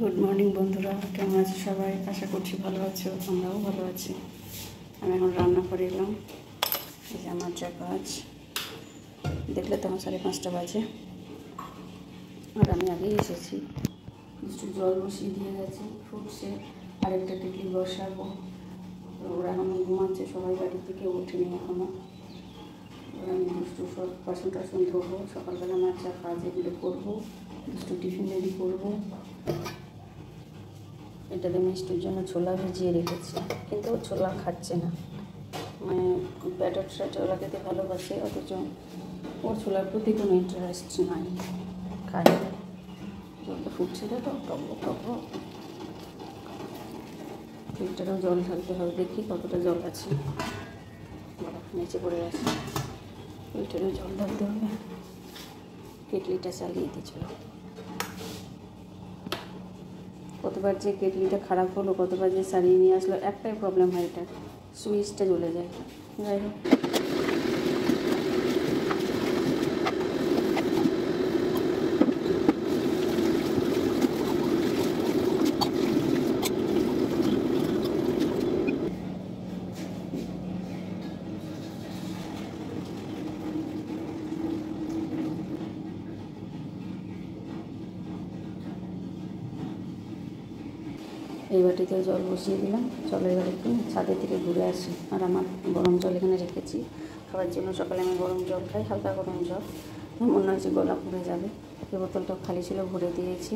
Good morning বন্ধুরা, কেমন আছো সবাই? আশা করছি ভালো আছো, আমরাও ভালো আছি। আমি এখন রান্না করে এলাম। এই যে আমার যা কাজ, দেখলে তখন 5:30 বাজে, আর আমি আগেই এসেছি। একটু জল বসিয়ে দিয়ে গেছি, ফুটছে। আরেকটা টিকলি বসাবো। তো ওরা এখন ঘুমাচ্ছে, সবাই বাড়ির থেকে ওঠেনি এখনও। ওরা আমি দুষ্টু সব বাসন টাসন ধোবো, সকালবেলা আমার যা কাজ এগুলো করবো, দুষ্টু টিফিন রেডি করবো। এটাতে মিষ্টির জন্য ছোলা ভিজিয়ে রেখেছি, কিন্তু ছোলা খাচ্ছে না। মানে ব্যাটার ছোলা খেতে ভালোবাসে, অথচ ওর ছোলার প্রতি কোনো ইন্টারেস্ট নাই, খায় না। জলটা ফুটছে, দেখো টকবক টকবক। ফিল্টারেও জল ঢালতে হবে, দেখি কতটা জল আছে। নিচে পড়ে আছে, ফিল্টারেও জল ঢালতে হবে। কেটলিটা চালিয়ে দিই, চলো। কতবার যে কেটলিটা খারাপ হলো, কতবার যে সারিয়ে নিয়ে আসলো, একটাই প্রবলেম হয়, এটা সুইচটা জ্বলে যায়। যাই হোক, এই বাটিতেও জল বসিয়ে দিলাম। চলো এবার একটু ছাদের থেকে ঘুরে আসি। আর আমার গরম জল এখানে রেখেছি খাওয়ার জন্য। সকালে আমি গরম জল খাই, হালকা গরম জল। মনে হচ্ছে গলা পুড়ে যাবে। এই বোতলটা খালি ছিল, ভরে দিয়েছি।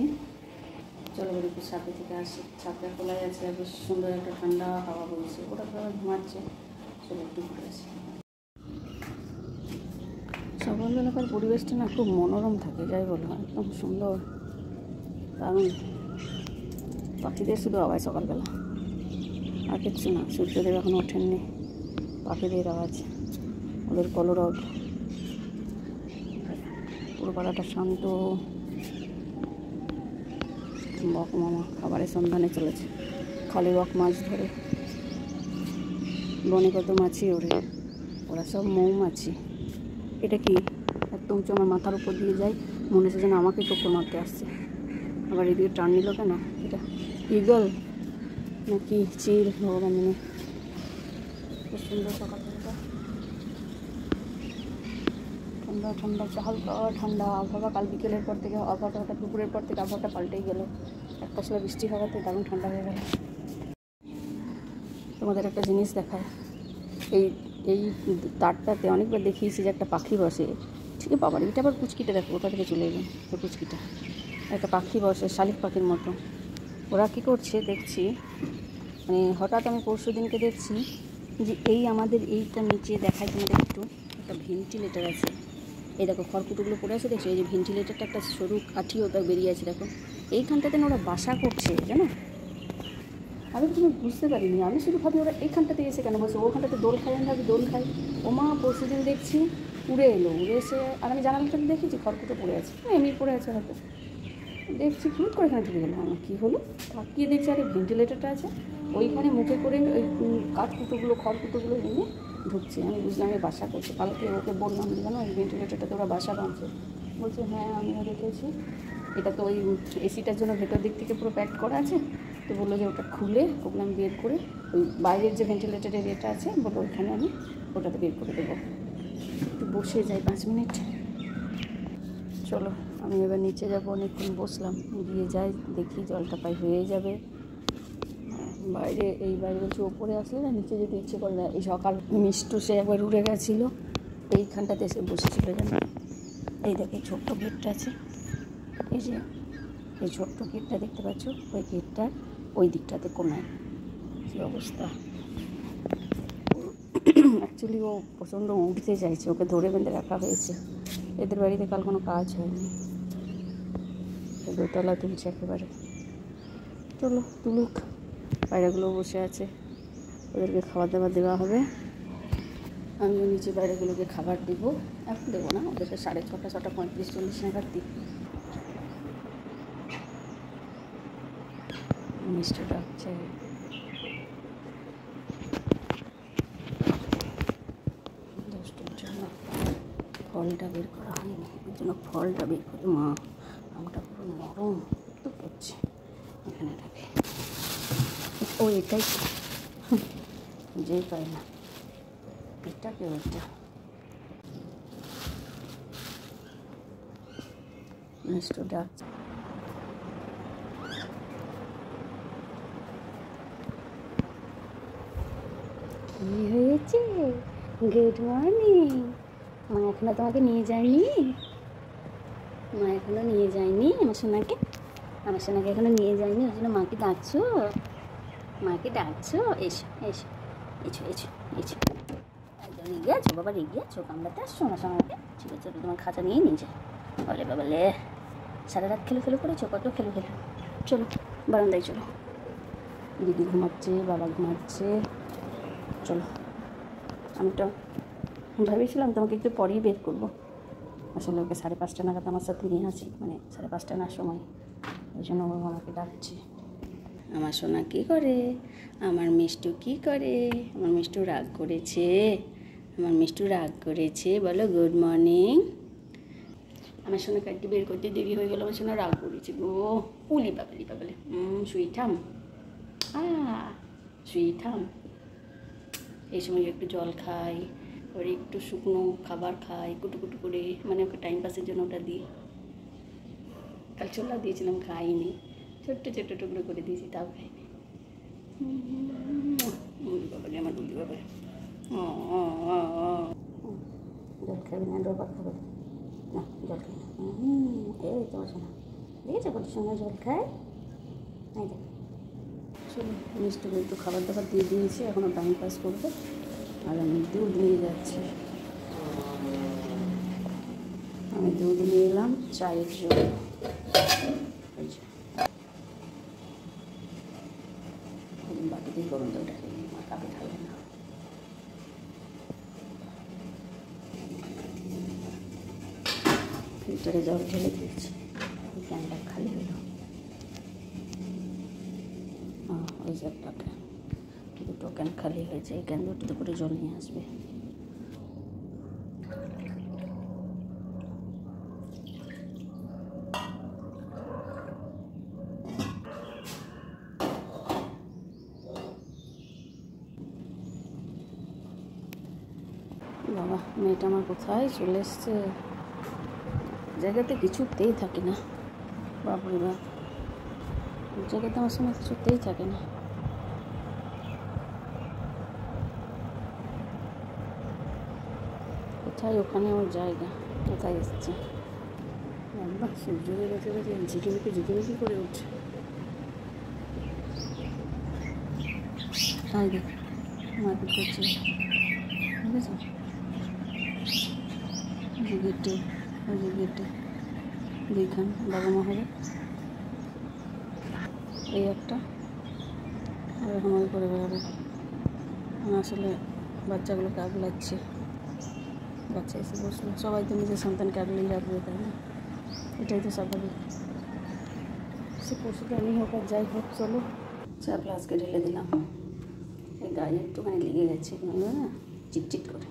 চলো এবার একটু ছাদে থেকে আসি। ছাদটা খোলাই আছে, আর বেশ সুন্দর একটা ঠান্ডা হাওয়া বইছে। ওটা সবাই ঘুমাচ্ছে। চলো একটু ঘুরে আসি। সকালবেলাকার পরিবেশটা না খুব মনোরম থাকে, যাই বলো, একদম সুন্দর, দারুণ। পাখিদের শুধু আওয়াজ সকালবেলা, আর কিচ্ছু না। সূর্যদেব এখন ওঠেননি, পাখিদের আওয়াজ, ওদের কলরব। পুরো পাড়াটা শান্ত। বক মামা খাবারের সন্ধানে চলেছে, খালি বক মাছ ধরে। বনে কত মাছি ওরে, ওরা সব মৌমাছি। এটা কি একদম আমার মাথার উপর দিয়ে যায়, মনে হচ্ছে যেন আমাকে টোক্কর মারতে আসছে। আবার এদিকে টার্ন নিল কেন? এটা ইগল নাকি চিল, ভগবান জানে। খুব সুন্দর সকালটা, ঠান্ডা ঠান্ডা, হালকা ঠান্ডা আবহাওয়া। কাল বিকেলের পর থেকে আবহাওয়াটা, হঠাৎ দুপুরের পর থেকে আবহাওয়াটা পাল্টেই গেল। এক পশলা বৃষ্টি হওয়াতে দারুণ ঠান্ডা হয়ে গেল। তোমাদের একটা জিনিস দেখায়, এই এই তারটাতে অনেকবার দেখিয়েছি যে একটা পাখি বসে। ঠিক আছে বাবার, এটা আবার পুচকিটা দেখো, ওটা থেকে চলে এলাম। তো পুচকিটা একটা পাখি বসে, শালিক পাখির মতো। ওরা কী করছে দেখছি, মানে হঠাৎ আমি পরশু দিনকে দেখছি যে এই আমাদের এইটা নিচে দেখায় তোমাদের একটু, একটা ভেন্টিলেটার আছে। এই দেখো খড়কুটোগুলো পড়ে আছে, দেখছো? এই যে ভেন্টিলেটারটা একটা সরু কাঠিও ওটা বেরিয়ে আছে, দেখো। এইখানটাতে না ওরা বাসা করছে, জানো। আমি তুমি বুঝতে পারিনি, আমি শুধু ভাবি ওরা এইখানটাতে এসে কেন বসে, ওখানটাতে দোল খাই, আমি ভাবি দোল খাই। ওমা পরশু দিন দেখছি উড়ে এলো, উড়ে এসে, আর আমি জানালাটাতে দেখেছি খড়কুটো পড়ে আছে, এমনি পড়ে আছে হয়তো। দেখছি ফুট করে এখানে ঢুকে গেলাম। আমার কী হলো, তাকিয়ে দেখছি আরে ভেন্টিলেটারটা আছে ওইখানে, মুখে করে ওই কাঠকুটোগুলো খড়কুটোগুলো এনে ঢুকছে। আমি বুঝলাম আমি বাসা করছি। কালকে ওকে বললাম যে জানো ওই ভেন্টিলেটারটাতে ওরা বাসা বাঁধছে। বলছে হ্যাঁ আমিও দেখেছি, এটা তো ওই এসিটার জন্য ভেতর দিক থেকে পুরো প্যাক করা আছে। তো বললো যে ওটা খুলে ওগুলো আমি বের করে, ওই বাইরের যে ভেন্টিলেটারের এরিয়াটা আছে, বললো ওইখানে আমি ওটাতে বের করে দেবো। একটু বসে যাই 5 মিনিট। চলো আমি এবার নিচে যাবো, অনেকক্ষণ বসলাম, গিয়ে যাই দেখি জলটা পাই হয়ে যাবে। বাইরে এই বাইরে বলছি ওপরে আসলে না নিচে যেতে ইচ্ছে করে না। এই সকাল মিষ্টু সে একবার উড়ে গেছিলো, এইখানটাতে এসে বসেছিল যেন। এই দেখে ছোট্ট গেটটা আছে, এই যে এই ছোট্ট গেটটা দেখতে পাচ্ছ, ওই গেটটার ওই দিকটাতে কোনায়। কী অবস্থা! অ্যাকচুয়ালি ও প্রচণ্ড উঠতে চাইছে, ওকে ধরে বেঁধে রাখা হয়েছে। এদের বাড়িতে কাল কোনো কাজ হয়নি, দোতলা তুলছে একেবারে। চলো তুলুক, পায়রাগুলো বসে আছে, ওদেরকে খাবার দাবার দেওয়া হবে। আমিও নিচে বাইরেগুলোকে খাবার দেবো। এখন দেবো না, ওদেরকে 6:30, 6:35, 40 নাগাদ দিই। মিষ্টি ডাকছে। দশটার জন্য ফলটা বের করা হয়নি, ওর জন্য ফলটা বের করে। মা আমটা পুরো নরম তো করছে, ও এটাই যেই পাই না, এটা কেউ এটা মিষ্টি ডাক। কি হয়েছে? Good morning. মা এখনো তোমাকে নিয়ে যায়নি? মা এখনো নিয়ে যায়নি আমার সোনাকে? আমার সোনাকে এখনো নিয়ে যায়নি, ওই জন্য মাকে ডাকছো? মাকে ডাকছো? এসো এসো এসো এসো এসো। একদম রেগে আছো বাবা? রেগে আছো? কামড়াতে আসছো আমার সোনাকে? ঠিক আছে, তোমার খাঁচা নিয়ে নিয়ে যায়। বলে বাবা লে, সারা রাত খেলো খেলো করেছো? কত খেলো খেলো। চলো বারান্দায় চলো, দিদি ঘুমাচ্ছে, বাবা ঘুমাচ্ছে, চলো। আমি তো ভেবেছিলাম তোমাকে একটু পরেই বের করবো, আসলে ওকে 5:30 নাগাদ আমার সাথে নিয়ে আসি, মানে 5:30 না সময়, ওই জন্য ও আমাকে ডাকছে। আমার সোনা কী করে? আমার মিষ্টু কী করে? আমার মিষ্টু রাগ করেছে? আমার মিষ্টু রাগ করেছে? বলো গুড মর্নিং। আমার সোনা কাটতে বের করতে দেরি হয়ে গেল, আমার সোনা রাগ করেছে গো। উলি বাবলি বাবলে সুইঠাম সুইঠাম। এই সময় একটু জল খাই, ওর একটু শুকনো খাবার খাই কুটু কুটু করে, মানে ওকে টাইম পাসের জন্য ওটা দিই। কাল ছোলা দিয়েছিলাম, খাইনি, ছোট্ট ছোট্ট টুকরো করে দিয়েছি, তাও খাইনি। বাবারে আমার দুলি বাবারে, জল খাবি না? ডোবা খাবে না, জল খাই না। এই তোমার শোনা দেখেছো কত সময় জল খায়? এই দেখ, চলো মিষ্টিকে একটু খাবার দাবার দিয়ে দিয়েছি, এখনও টাইম পাস করবে। আর আমি দুধ নিয়ে যাচ্ছি, আমি দুধ নিয়ে এলাম চায়ের জন্য। বাকিতেই গরম জল ঢালি, আমার কাপে ঢালে না। ফিল্টারে জল ঢেলে দিয়েছি, ক্যানটা খালি হলো। ওই যে একটা ক্যান, দুটো ক্যান খালি হয়েছে, এই ক্যান দুটোতে করে জল নিয়ে আসবে। বাবা, মেয়েটা আমার কোথায় চলে এসছে, জায়গাতে কিছুতেই থাকে না। বাপরে বাপ, জায়গাতে আমার সঙ্গে কিছুতেই থাকে না। কোথায় ওখানে ওর জায়গা, কোথায় এসছে? বাবা, সূর্য হয়ে গেছে, ঝিকিমিকি ঝিকিমিকি করে উঠছে। তাই দেখ মারপিট করছে, ঠিক আছে? ওই যে গেটে, ওই যে গেটে দুইখান বাবা মা হবে, এই একটা, আর এখন ওই করে বেরোবে। আমি আসলে বাচ্চাগুলোকে আগলাচ্ছি, বাচ্চা এসে বসলো, সবাই তো নিজের সন্তানকে আগলেই রাখবে, তাই না? এটাই তো স্বাভাবিক, সে পশু প্রাণী হোক আর যাই হোক। চলো চা গ্লাসকে ঢেলে দিলাম, এই গায়ে একটুখানি লেগে গেছে না, চিটচিট করে।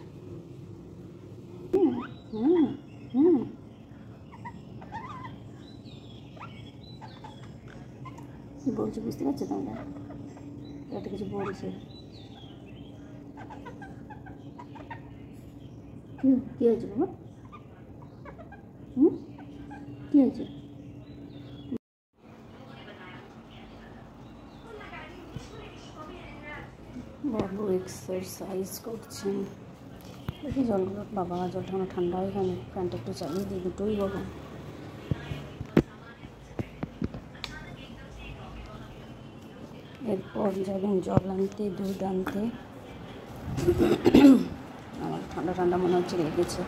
কী বলছি বুঝতে পারছো তোমরা? একটা কিছু বলছে, কী হয়েছে বাবা? কী হয়েছে? বাবু এক্সারসাইজ করছেন, দেখি জলগুলো, বাবা জলটা আমার ঠান্ডা হয়ে গেল, ফ্যানটা একটু চালিয়ে দিই, দুটোই গরম। এরপর যাবেন জল আনতে, দুধ আনতে। আমার ঠান্ডা ঠান্ডা মনে হচ্ছে লেগেছে।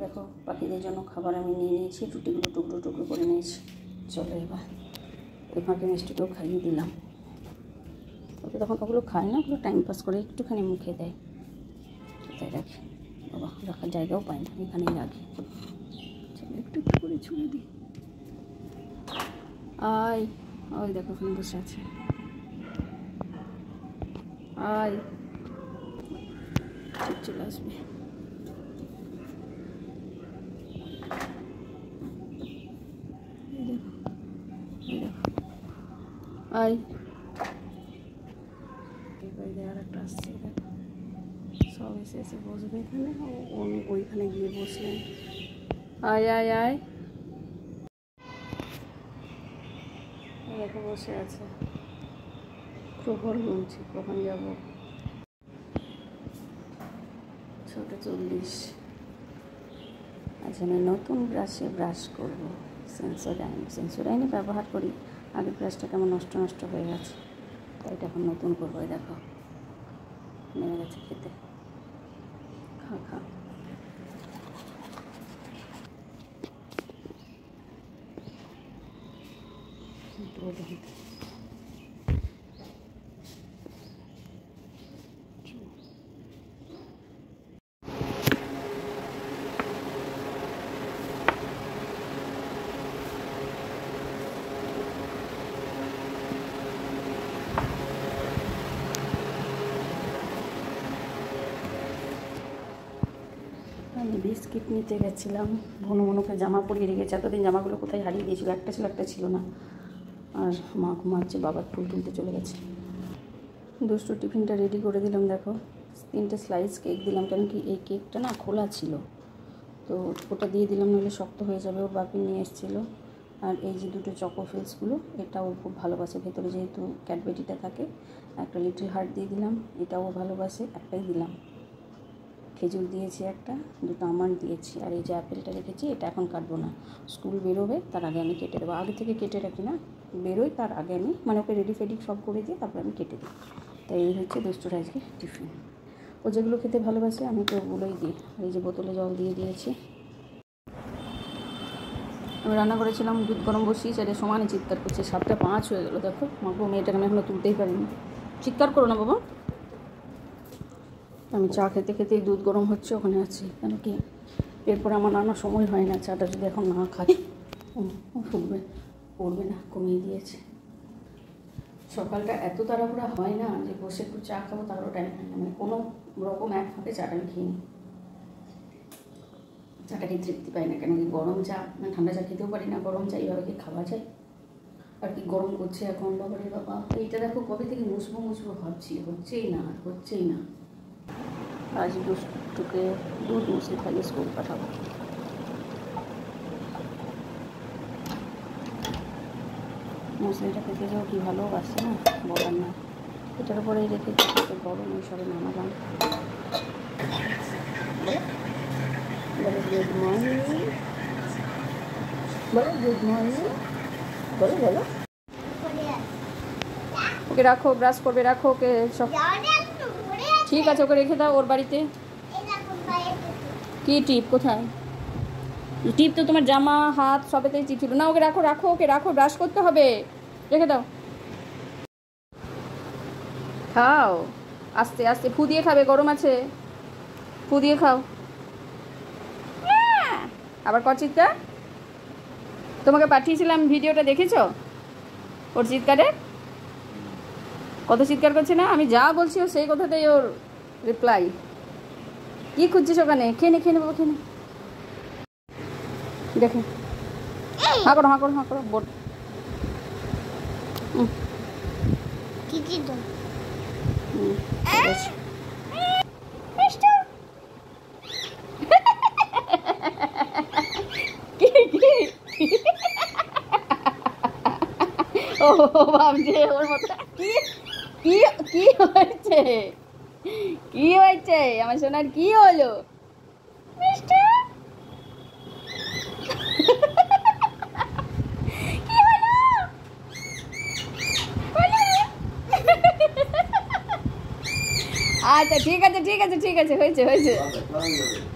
দেখো পাখিদের জন্য খাবার আমি নিয়ে নিয়েছি, রুটিগুলো টুকরো টুকরো করে নিয়েছি। চলো এবার ফাঁকে মিষ্টিকেও খাইয়ে দিলাম। ওকে তখন ওগুলো খায় না, ওগুলো টাইম পাস করে একটুখানি মুখে দেয়, তাই রাখি। বাবা রাখার জায়গাও পায় না, এখানেই রাখি। চলো একটু একটু করে ছুঁয়ে দিই। আয়, ওই দেখো ওখানে বসে আছে, আয়, ঠিক চলে আসবে। এই দেখো আয় এবার আর একটা আসছে, সব এসে এসে বসবে এখানে, ওইখানে গিয়ে বসলেন। আয় আয় আয়, দেখো বসে আছে। প্রহর গুনছি, কখন যাবো। 6:40। আজ আমি নতুন ব্রাশে ব্রাশ করবো, সেন্সোডাইনে ব্যবহার করি। আগের ব্রাশটা কেমন নষ্ট নষ্ট হয়ে গেছে, তাই এটা এখন নতুন করবো। দেখো নেমে গেছে খেতে, খা খা। আমি বিস্কিট নিতে গেছিলাম, ভনুকে জামা পরিয়ে রেখেছে। এতদিন জামাগুলো কোথায় হারিয়ে দিয়েছিল, একটা ছিল একটা ছিল না। আর মা ঘুমাচ্ছে, বাবার ফুল তুলতে চলে গেছে। দুষ্টু টিফিনটা রেডি করে দিলাম। দেখো 3টে স্লাইস কেক দিলাম, কেন কি এই কেকটা না খোলা ছিল, তো ওটা দিয়ে দিলাম, নাহলে শক্ত হয়ে যাবে। ওর বাপি নিয়ে এসেছিলো। আর এই যে 2টো চকো ফিলসগুলো, এটা ও খুব ভালোবাসে। ভেতরে যেহেতু ক্যাডবেরিটা থাকে, একটা লিটল হার্ট দিয়ে দিলাম, এটাও ভালোবাসে, একটাই দিলাম। খেজুর দিয়েছি একটা, 2টো আমন্ড দিয়েছি। আর এই যে অ্যাপেলটা রেখেছি, এটা এখন কাটবো না, স্কুল বেরোবে তার আগে আমি কেটে দেবো। আগে থেকে কেটে রাখি না, বেরোই তার আগে আমি, মানে ওকে রেডি ফেডি সব করে দিয়ে তারপরে আমি কেটে দিই। তাই এই হচ্ছে দুষ্টুর আজকে টিফিন। ও যেগুলো খেতে ভালোবাসে আমি তো ওগুলোই দিই। এই যে বোতলে জল দিয়ে দিয়েছি। আমি রান্না করেছিলাম, দুধ গরম বসিয়েছি, আর সমানে চিৎকার করছে। 7:05 হয়ে গেলো। দেখো মাগো, মেয়েটাকে আমি এখনও তুলতেই পারিনি। চিৎকার করো না বাবা। আমি চা খেতে খেতেই দুধ গরম হচ্ছে, ওখানে আছি। কেন কি এরপরে আমার রান্নার সময় হয় না, চাটা যদি এখন না খাই ফুটবে, পড়বে না, কমিয়ে দিয়েছে। সকালটা এত তাড়াহুড়া হয় না যে বসে একটু চা খাবো, তারও টাইম হয় না। মানে কোনো রকম এক ফাঁকে চাটা আমি খেয়ে নিই। চাটাকে তৃপ্তি পাই না, কেন কি গরম চা, মানে ঠান্ডা চা খেতেও পারি না, গরম চা এইভাবে কি খাওয়া যায়? আর কি গরম করছে এখন, বাবারে বাবা। এইটা দেখো কবে থেকে মুছবো মুছবো ভাবছি, হচ্ছেই না, হচ্ছেই না। আজ দুষ্টুকে দুধ মুছে খাইয়ে স্কুল পাঠাবো। মুসলিটা খেতে যাও কি ভালোবাসে না, বলার না। এটার উপরেই রেখে খেতে গরম ওইসবে নামালাম। বলো গুড মর্নিং, বলো গুড মর্নিং, বলো বলো। ওকে রাখো, ব্রাশ করবে, রাখো ওকে সব। ঠিক আছে, ওকে রেখে দাও ওর বাড়িতে। কি টিপ? কোথায় টিপ? তো তোমার জামা হাত সবেতেই টিপ ছিল না। ওকে রাখো, রাখো ওকে, রাখো, ব্রাশ করতে হবে, রেখে দাও। খাও আস্তে আস্তে, ফু দিয়ে খাবে, গরম আছে, ফু দিয়ে খাও। আবার চিৎকার। তোমাকে পাঠিয়েছিলাম ভিডিওটা, দেখেছো ওর চিৎকারে? কত চিৎকার করছে না, আমি যা বলছি ও সেই কথাতেই ওর রিপ্লাই। কি খুঁজছিস ওখানে? খেয়ে নে, খেয়ে নেবো, খেয়ে নে। দেখে হাঁ করো, হাঁ করো, হাঁ করো, বোর্ড। ও ভাবছে ওর মতো। কি কি কি হয়েছে? কি হয়েছে আমার সোনার? কি হলো? আচ্ছা ঠিক আছে, ঠিক আছে, ঠিক আছে, হয়েছে হয়েছে,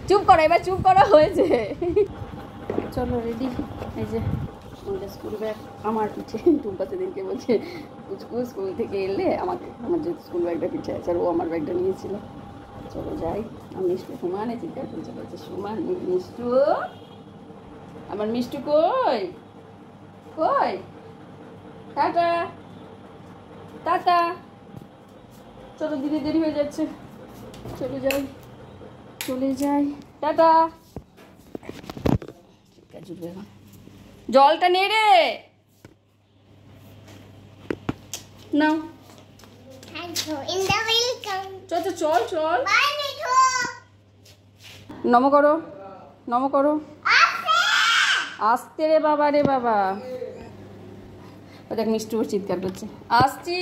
চুপ করো এবার, চুপ করা হয়েছে। চলো রেডি। এই যে আমাদের স্কুল ব্যাগ আমার পিঠে। টুম্পা সেদিনকে বলছে পুচকু স্কুল থেকে এলে আমাকে, আমার যেহেতু স্কুল ব্যাগটা পিঠে আছে, আর ও আমার ব্যাগটা নিয়েছিল। চলো যাই। আমি মিষ্টু সুমানে চিন্তা করছে, বলছে সুমান মিষ্টু, আমার মিষ্টু কই কই? Tata tata. চলো দিদি দেরি হয়ে যাচ্ছে, চলে যাই, চলে যাই, টাটা। জলটা নে রে। নাও চল চল চল চল নম করো, নম করো। আসতে রে বাবা, রে বাবা। ও দেখ মিষ্টি ওর চিৎকার করছে, আসছি।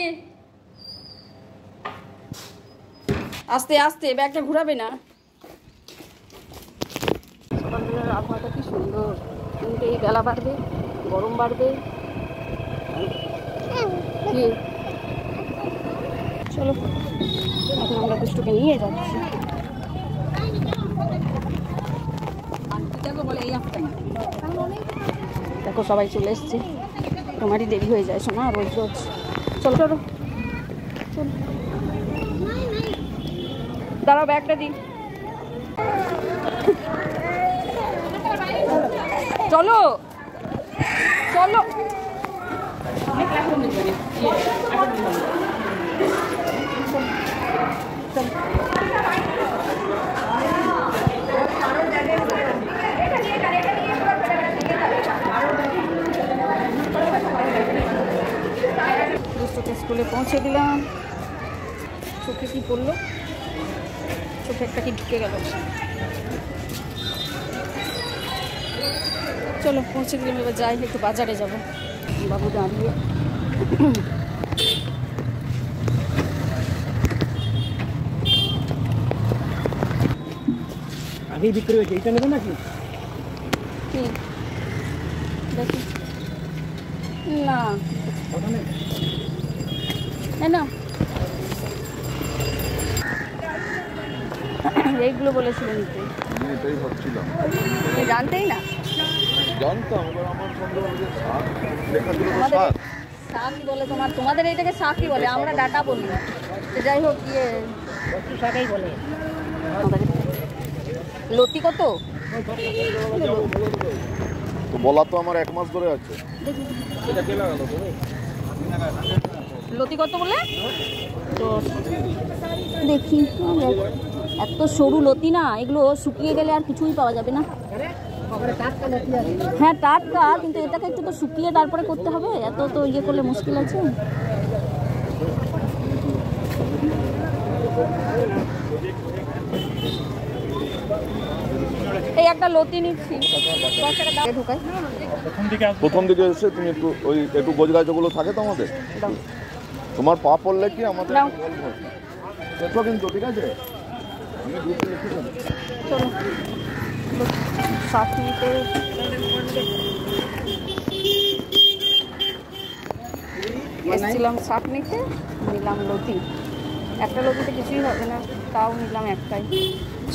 আস্তে আস্তে, ব্যাগটা ঘুরাবে না। সকালবেলার আবহাওয়াটা কি সুন্দর, কিন্তু এই বেলা বাড়বে, গরম বাড়বে। কি চলো, এখন আমরা দুষ্টুকে নিয়ে যাচ্ছি। দেখো সবাই চলে এসছে, তোমারই দেরি হয়ে যায় শোনা রোজ রোজ। চলো চলো চলো, দাঁড়াও ব্যাগটা দিই। চলো চলো, দুষ্টুকে স্কুলে পৌঁছে দিলাম। চোখে কি পড়লো, চোখে একটা কি ঢুকে গেল। চলো পৌঁছে দিলাম, এবার যাই, একটু বাজারে যাব। বাবু দাঁড়িয়ে। আগেই বিক্রি হয়েছে, এইটা নেবে নাকি? কি দেখি না, না এইগুলো বলেছিল নিতে। আমি এটাই ভাবছিলাম, জানতেই না, জানতাম। এবার আমার সন্দেহ হলো যে শাক লেখা ছিল তো আমাদের শাক। শাকই বলে, তোমাদের এইটাকে শাকই বলে, আমরা ডাটা বলি। যাই হোক, শাকাই বলে। লতি কত? তো বলা তো আমার 1 মাস ধরে আছে। লতি কত বলে? দেখি, এত সরু লতি না, এগুলো শুকিয়ে গেলে আর কিছুই পাওয়া যাবে না। হ্যাঁ টাটকা, কিন্তু এটাকে একটু তো শুকিয়ে তারপরে করতে হবে, এত তো ইয়ে করলে মুশকিল আছে। এই একটা লতি নিচ্ছি, ঢুকাই। প্রথম দিকে এসে তুমি একটু গোজগাছগুলো থাকে তো আমাদের, তোমার পা পড়লে কি আমাদের বলবো দেখো, কিন্তু ঠিক আছে। আমি গ্রুপে লিখে দেবো। চলো শাক নিতে এসেছিলাম, শাক নিতে নিলাম লতি। একটা লতিতে কিছুই হবে না, তাও নিলাম একটাই।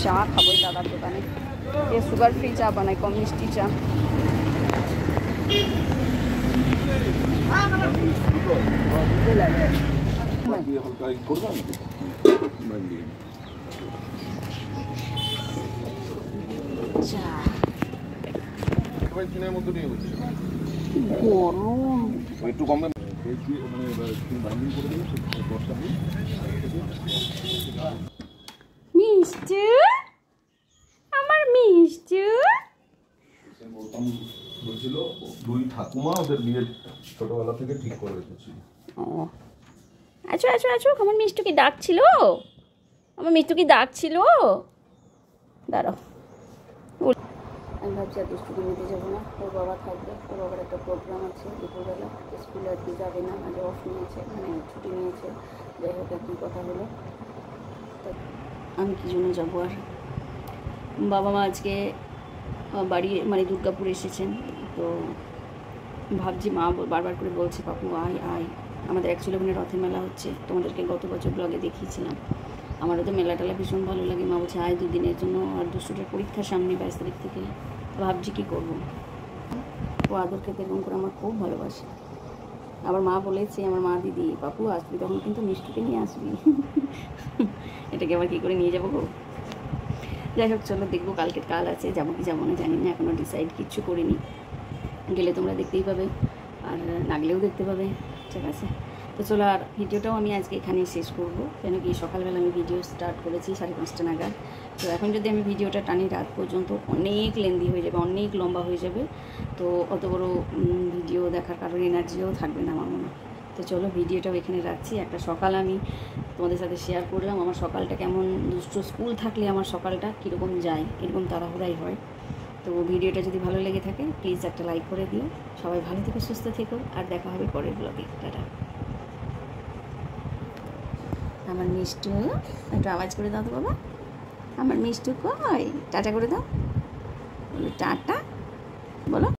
চা খাবো দাদার দোকানে, এ সুগার ফ্রি চা বানাই, কম মিষ্টি চা। গরম একটু কমে মিষ্টি, আমার মিষ্টি। বলছিল 2 ঠাকুমা ওদের বিয়ে ছোটবেলা থেকে ঠিক করে রেখেছিল। ও আচ্ছা আচ্ছা আচ্ছা, আমার মিষ্টি কি ডাকছিল, আমার মিষ্টি কি ডাকছিল। দাঁড়াও, আমি ভাবছি আর দুষ্টুকে নিতে যাবো না, ওর বাবা থাকবে। ওর বাবার একটা প্রোগ্রাম আছে দুপুরবেলা, স্কুলে আর কি যাবে না, আজ অফ নিয়েছে, মানে ছুটি নিয়েছে। যাই হোক, কী কথা হলো, আমি কী জন্য যাবো আর। বাবা মা আজকে বাড়ি মানে দুর্গাপুর এসেছেন, তো ভাবছি, মা বারবার করে বলছে পাপু আয় আয়। আমাদের অ্যাকচুয়ালি ওখানে রথের মেলা হচ্ছে, তোমাদেরকে গত বছর ব্লগে দেখিয়েছিলাম। আমারও তো মেলা টেলা ভীষণ ভালো লাগে। মা বলছে আয় 2 দিনের জন্য, আর দুষ্টুটার পরীক্ষার সামনে 22 তারিখ থেকে। ভাবছি কী করবো। ও আদর খেতে এরকম করে আমার খুব ভালোবাসে। আবার মা বলেছে, আমার মা দিদি পাপু আসবি তখন কিন্তু মিষ্টিকে নিয়ে আসবি। এটাকে আবার কী করে নিয়ে যাবো গো। যাই হোক চলো, দেখবো কাল আছে, যাবো কি যাবো না জানি না, এখনও ডিসাইড কিচ্ছু করিনি। গেলে তোমরা দেখতেই পাবে, আর না গেলেও দেখতে পাবে, ঠিক আছে। তো চলো, আর ভিডিওটাও আমি আজকে এখানেই শেষ করবো, কেন কি সকালবেলা আমি ভিডিও স্টার্ট করেছি 5:30 নাগাদ। তো এখন যদি আমি ভিডিওটা টানি রাত পর্যন্ত, অনেক লেন্দি হয়ে যাবে, অনেক লম্বা হয়ে যাবে। তো অত বড় ভিডিও দেখার কারণে এনার্জিও থাকবে না আমার মনে হয়। তো তো চলো ভিডিওটাও এখানে রাখছি। একটা সকাল আমি তোমাদের সাথে শেয়ার করলাম। আমার সকালটা কেমন, দুষ্ট স্কুল থাকলে আমার সকালটা কীরকম যায়, এরকম তাড়াহুড়াই হয়। তো ভিডিওটা যদি ভালো লেগে থাকে প্লিজ একটা লাইক করে দিও। সবাই ভালো থেকো, সুস্থ থেকো, আর দেখা হবে পরের ব্লগে। টাটা। আমার মিষ্টি হলো, একটু আওয়াজ করে দাও তো বাবা। আমার মিষ্টি কই, টাটা করে দাও, বলো টাটা বলো।